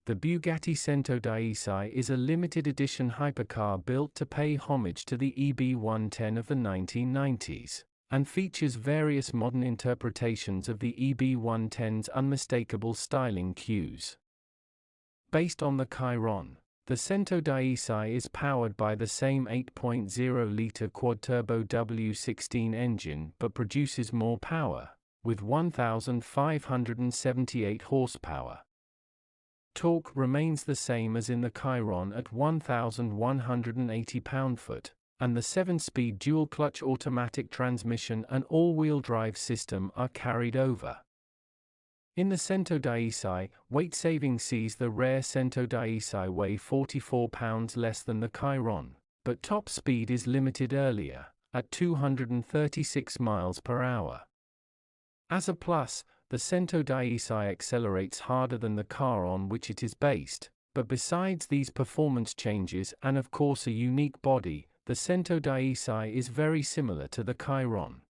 The Bugatti Centodieci is a limited edition hypercar built to pay homage to the EB110 of the 1990s, and features various modern interpretations of the EB110's unmistakable styling cues. Based on the Chiron, the Centodieci is powered by the same 8.0-litre quad-turbo W16 engine but produces more power, with 1,578 horsepower. Torque remains the same as in the Chiron at 1,180 pound-foot, and the 7-speed dual-clutch automatic transmission and all-wheel drive system are carried over. In the Centodieci, weight saving sees the rare Centodieci weigh 44 pounds less than the Chiron, but top speed is limited earlier, at 236 miles per hour. As a plus, the Centodieci accelerates harder than the car on which it is based, but besides these performance changes and of course a unique body, the Centodieci is very similar to the Chiron.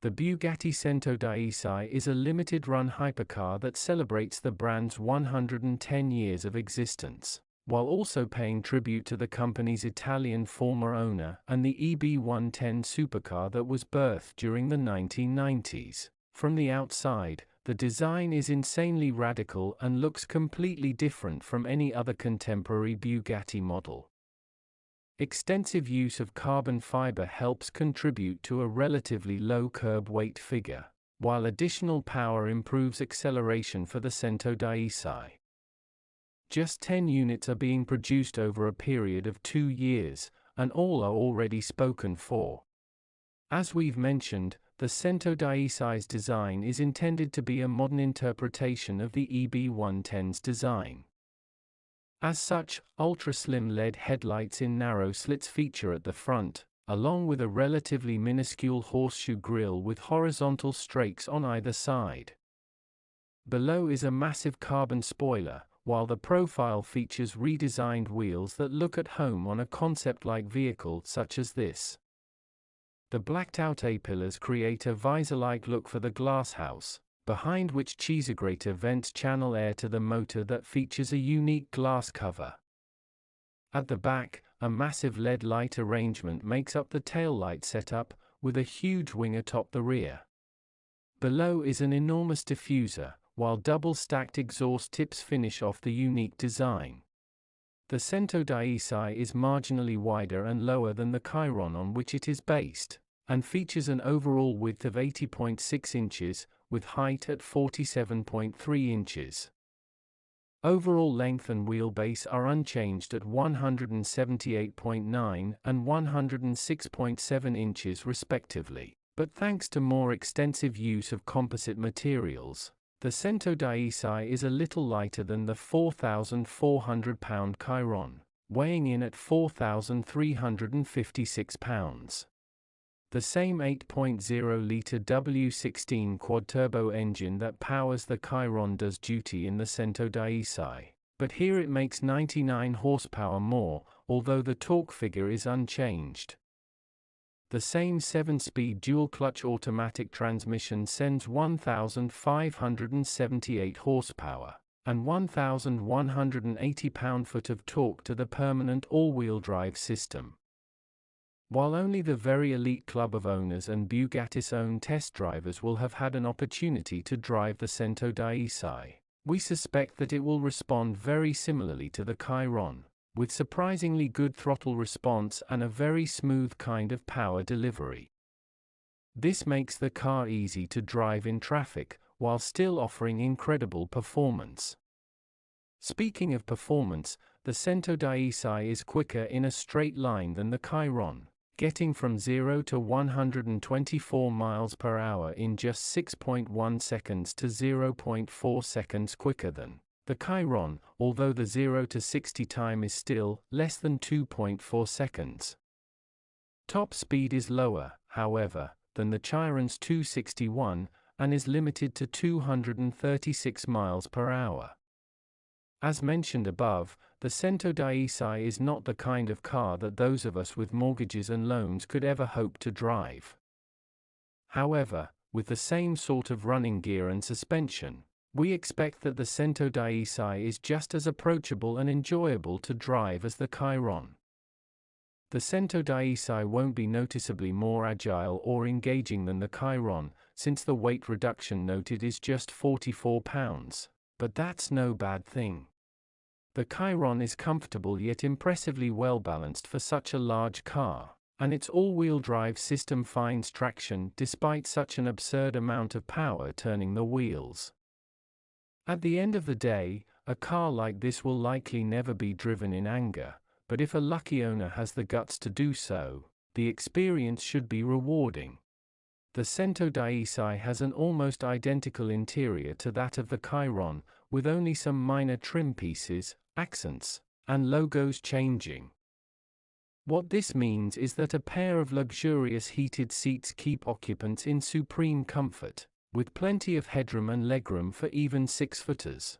The Bugatti Centodieci is a limited-run hypercar that celebrates the brand's 110 years of existence, while also paying tribute to the company's Italian former owner and the EB110 supercar that was birthed during the 1990s. From the outside, the design is insanely radical and looks completely different from any other contemporary Bugatti model. Extensive use of carbon fiber helps contribute to a relatively low curb weight figure, while additional power improves acceleration for the Centodieci. Just 10 units are being produced over a period of 2 years, and all are already spoken for. As we've mentioned, the Centodieci's design is intended to be a modern interpretation of the EB110's design. As such, ultra-slim LED headlights in narrow slits feature at the front, along with a relatively minuscule horseshoe grille with horizontal strakes on either side. Below is a massive carbon spoiler, while the profile features redesigned wheels that look at home on a concept-like vehicle such as this. The blacked-out A-pillars create a visor-like look for the glasshouse, behind which cheesegrater vents channel air to the motor that features a unique glass cover. At the back, a massive LED light arrangement makes up the taillight setup, with a huge wing atop the rear. Below is an enormous diffuser, while double-stacked exhaust tips finish off the unique design. The Centodieci is marginally wider and lower than the Chiron on which it is based, and features an overall width of 80.6 inches, with height at 47.3 inches. Overall length and wheelbase are unchanged at 178.9 and 106.7 inches respectively, but thanks to more extensive use of composite materials, the Centodieci is a little lighter than the 4,400-pound Chiron, weighing in at 4,356 pounds. The same 8.0-litre W16 quad-turbo engine that powers the Chiron does duty in the Centodieci, but here it makes 99 horsepower more, although the torque figure is unchanged. The same 7-speed dual-clutch automatic transmission sends 1,578 horsepower and 1,180 pound-foot of torque to the permanent all-wheel drive system. While only the very elite club of owners and Bugatti's own test drivers will have had an opportunity to drive the Centodieci, we suspect that it will respond very similarly to the Chiron, with surprisingly good throttle response and a very smooth kind of power delivery. This makes the car easy to drive in traffic, while still offering incredible performance. Speaking of performance, the Centodieci is quicker in a straight line than the Chiron, getting from 0 to 124 miles per hour in just 6.1 seconds to 0.4 seconds quicker than the Chiron, although the 0 to 60 time is still less than 2.4 seconds. Top speed is lower, however, than the Chiron's 261, and is limited to 236 miles per hour. As mentioned above, the Centodieci is not the kind of car that those of us with mortgages and loans could ever hope to drive. However, with the same sort of running gear and suspension, We expect that the centodieci is just as approachable and enjoyable to drive as the Chiron. The centodieci won't be noticeably more agile or engaging than the Chiron, since the weight reduction noted is just 44 pounds, but that's no bad thing. The Chiron is comfortable yet impressively well balanced for such a large car, and its all-wheel drive system finds traction despite such an absurd amount of power turning the wheels. At the end of the day, a car like this will likely never be driven in anger, but if a lucky owner has the guts to do so, the experience should be rewarding. The centodieci has an almost identical interior to that of the Chiron, with only some minor trim pieces, accents, and logos changing. What this means is that a pair of luxurious heated seats keep occupants in supreme comfort, with plenty of headroom and legroom for even six-footers.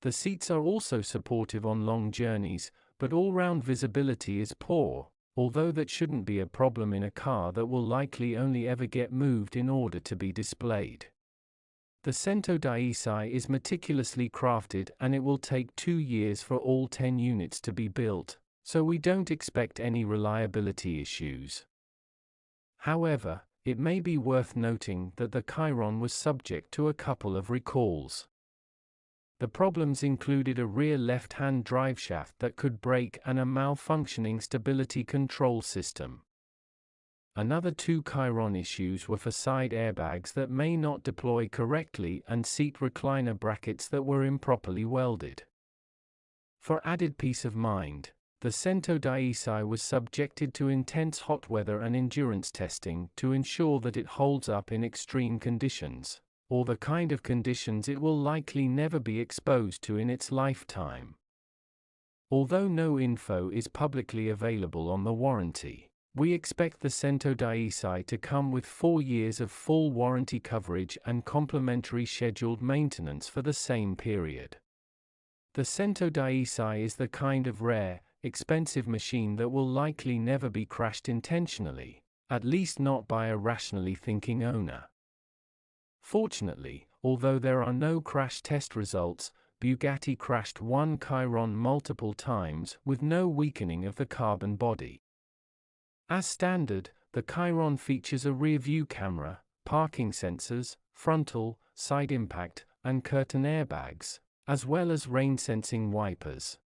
The seats are also supportive on long journeys, but all-round visibility is poor, although that shouldn't be a problem in a car that will likely only ever get moved in order to be displayed. The centodieci is meticulously crafted and it will take 2 years for all 10 units to be built, so we don't expect any reliability issues. However, it may be worth noting that the Chiron was subject to a couple of recalls. The problems included a rear left-hand driveshaft that could break and a malfunctioning stability control system. Another 2 Chiron issues were for side airbags that may not deploy correctly and seat recliner brackets that were improperly welded. For added peace of mind, the centodieci was subjected to intense hot weather and endurance testing to ensure that it holds up in extreme conditions, or the kind of conditions it will likely never be exposed to in its lifetime. Although no info is publicly available on the warranty, we expect the centodieci to come with 4 years of full warranty coverage and complimentary scheduled maintenance for the same period. The centodieci is the kind of rare, expensive machine that will likely never be crashed intentionally, at least not by a rationally thinking owner. Fortunately, although there are no crash test results, Bugatti crashed one Chiron multiple times with no weakening of the carbon body. As standard, the Chiron features a rear-view camera, parking sensors, frontal, side impact, and curtain airbags, as well as rain-sensing wipers.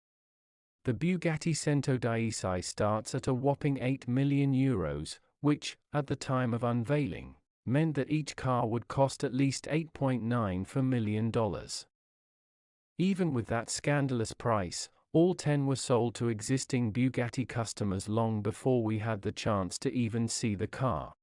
The Bugatti centodieci starts at a whopping €8 million, which, at the time of unveiling, meant that each car would cost at least $8.9 million. Even with that scandalous price, all 10 were sold to existing Bugatti customers long before we had the chance to even see the car.